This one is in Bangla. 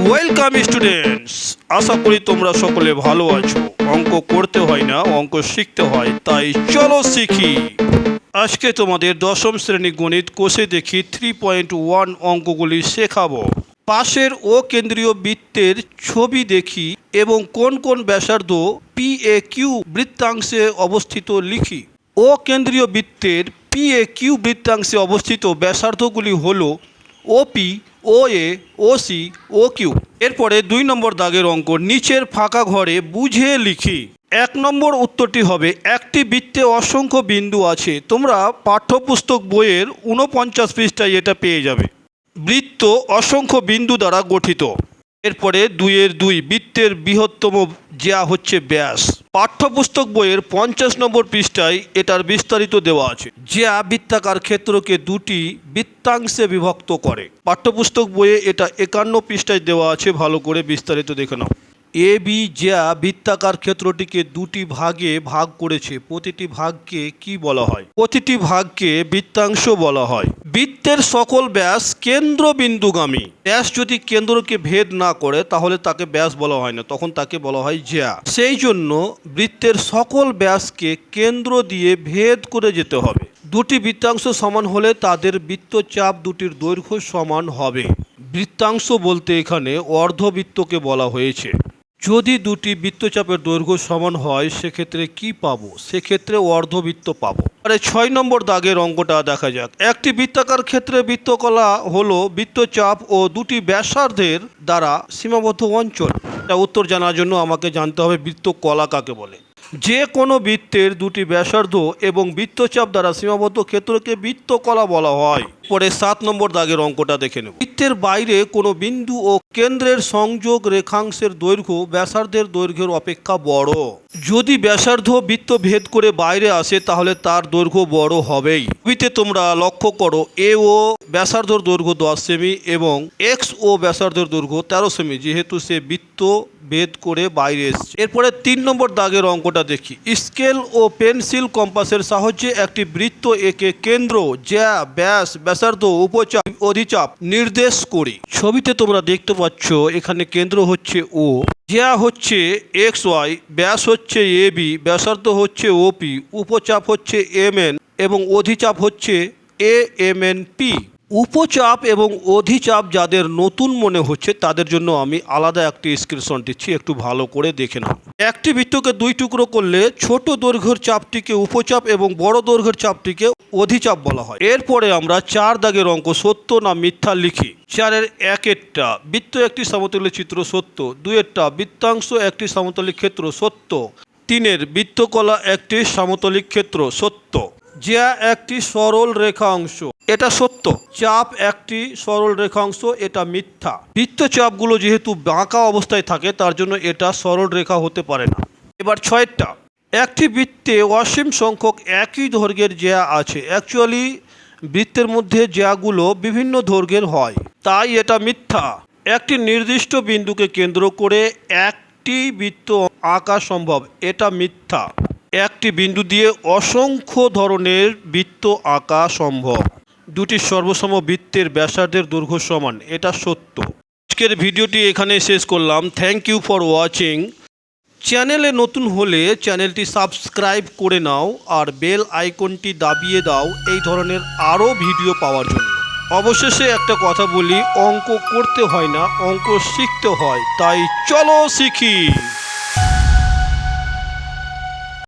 ওয়েলকাম স্টুডেন্টস, আশা করি তোমরা সকলে ভালো আছো। অঙ্ক করতে হয় না, অঙ্ক শিখতে হয়, তাই চলো শিখি। আজকে তোমাদের দশম শ্রেণী গণিত কোষে দেখি 3.1 অঙ্কগুলি শেখাবো। পাশের ও কেন্দ্রীয় বৃত্তের ছবি দেখি এবং কোন কোন ব্যাসার্ধ PAQ বৃত্তাংশে অবস্থিত লিখি। ও কেন্দ্রীয় বৃত্তের PAQ বৃত্তাংশে অবস্থিত ব্যাসার্ধগুলি হলো OP, OA, OC, OQ। এরপরে 2 নম্বর দাগের অঙ্ক, নিচের ফাঁকা ঘরে বুঝে লিখি। 1 নম্বর উত্তরটি হবে, একটি বৃত্তে অসংখ্য বিন্দু আছে। তোমরা পাঠ্যপুস্তক বইয়ের 49 পৃষ্ঠায় এটা পেয়ে যাবে। বৃত্ত অসংখ্য বিন্দু দ্বারা গঠিত। এরপরে 2 বৃত্তের বৃহত্তম জ্যা হচ্ছে ব্যাস। পাঠ্যপুস্তক বইয়ের 50 নম্বর পৃষ্ঠায় এটার বিস্তারিত দেওয়া আছে। জ্যা বৃত্তাকার ক্ষেত্রকে দুটি বৃত্তাংশে বিভক্ত করে। পাঠ্যপুস্তক বইয়ে এটা 51 পৃষ্ঠায় দেওয়া আছে, ভালো করে বিস্তারিত দেখে নাও। AB জ্যা বৃত্তাকার ক্ষেত্রটিকে দুটি ভাগে ভাগ করেছে। প্রতিটি ভাগকে কি বলা হয়? প্রতিটি ভাগকে বৃত্তাংশ বলা হয়। বৃত্তের সকল ব্যাস কেন্দ্রবিন্দুগামী। ব্যাস যদি কেন্দ্রকে ভেদ না করে তাহলে তাকে ব্যাস বলা হয় না, তখন তাকে বলা হয় জ্যা। সেই জন্য বৃত্তের সকল ব্যাসকে কেন্দ্র দিয়ে ভেদ করে যেতে হবে। দুটি বৃত্তাংশ সমান হলে তাদের বৃত্তচাপ দুটির দৈর্ঘ্য সমান হবে। বৃত্তাংশ বলতে এখানে অর্ধবৃত্তকে বলা হয়েছে। যদি দুটি বৃত্তচাপের দৈর্ঘ্য সমান হয় সেক্ষেত্রে কি পাবো? সেক্ষেত্রে অর্ধবৃত্ত পাবো। আরে 6 নম্বর দাগের অঙ্কটা দেখা যাক। একটি বৃত্তাকার ক্ষেত্রে বৃত্তকলা হলো বৃত্তচাপ ও দুটি ব্যাসার্ধের দ্বারা সীমাবদ্ধ অঞ্চল। এটা উত্তর জানার জন্য আমাকে জানতে হবে বৃত্তকলা কাকে বলে। যে কোনো বৃত্তের দুটি ব্যাসার্ধ এবং বৃত্তচাপ দ্বারা সীমাবদ্ধ ক্ষেত্রকে বৃত্তকলা বলা হয়। পরে 7 নম্বর দাগের অঙ্কটা দেখে নেব। বৃত্তের বাইরে কোনো বিন্দু ও কেন্দ্রের সংযোগ রেখাংশের দৈর্ঘ্য ব্যাসার্ধের দৈর্ঘ্যের অপেক্ষা বড়। যদি ব্যাসার্ধ বৃত্ত ভেদ করে বাইরে আসে তাহলে তার দৈর্ঘ্য বড় হবেই। ছবিতে তোমরা লক্ষ্য করো, AO ব্যাসার্ধর দৈর্ঘ্য 10 সেমি এবং XO ব্যাসার্ধের দৈর্ঘ্য 13 সেমি, যেহেতু সে বৃত্ত ভেদ করে বাইরে এসছে। এরপরে 3 নম্বর দাগের অঙ্কটা দেখি। স্কেল ও পেন্সিল কম্পাসের সাহায্যে একটি বৃত্ত এঁকে কেন্দ্র, জ্যা, ব্যাস, ব্যাসার্ধ, উপচাপ, অধিচাপ নির্দেশ করি। ছবিতে তোমরা দেখতে পাচ্ছ এখানে কেন্দ্র হচ্ছে O, জ্যা হচ্ছে XY, ব্যাস হচ্ছে AB, ব্যাসার্ধ হচ্ছে OP, উপচাপ হচ্ছে MN এবং অধিচাপ হচ্ছে AMNP। উপচাপ এবং অধিচাপ যাদের নতুন মনে হচ্ছে তাদের জন্য আমি আলাদা একটি স্ক্রিনশট দিচ্ছি, একটু ভালো করে দেখে নাও। একটি বৃত্তকে 2 টুকরো করলে ছোট দৈর্ঘ্যের চাপটিকে উপচাপ এবং বড় দৈর্ঘ্যের চাপটিকে অধিচাপ বলা হয়। এরপরে আমরা 4 দাগের অঙ্ক, সত্য না মিথ্যা লিখি। 4-এর 1-এরটা, বৃত্ত একটি সমতলের চিত্র, সত্য। 2-এরটা, বৃত্তাংশ একটি সমতলিক ক্ষেত্র, সত্য। 3-এর, বৃত্তকলা একটি সমতলিক ক্ষেত্র, সত্য। জ্যা একটি সরল রেখা অংশ, এটা সত্য। চাপ একটি সরল রেখাংশ, এটা মিথ্যা। বৃত্তচাপগুলো যেহেতু বাঁকা অবস্থায় থাকে তার জন্য এটা সরল রেখা হতে পারে না। এবার 6-টা, একটি বৃত্তে অসীম সংখ্যক একই দৈর্ঘ্যের জ্যা আছে। অ্যাকচুয়ালি বৃত্তের মধ্যে জ্যাগুলো বিভিন্ন দৈর্ঘ্যের হয়, তাই এটা মিথ্যা। একটি নির্দিষ্ট বিন্দুকে কেন্দ্র করে একটি বৃত্ত আঁকা সম্ভব, এটা মিথ্যা। একটি বিন্দু দিয়ে অসংখ্য ধরনের বৃত্ত আঁকা সম্ভব। দুটি সর্বসম বৃত্তের ব্যাসার্ধের দৈর্ঘ্য সমান, এটা সত্য। আজকের ভিডিওটি এখানে শেষ করলাম। Thank you for watching. চ্যানেলে নতুন হলে চ্যানেলটি সাবস্ক্রাইব করে নাও আর বেল আইকনটি দাবিয়ে দাও এই ধরনের আরও ভিডিও পাওয়ার জন্য। অবশেষে একটা কথা বলি, অঙ্ক করতে হয় না, অঙ্ক শিখতে হয়, তাই চলো শিখি।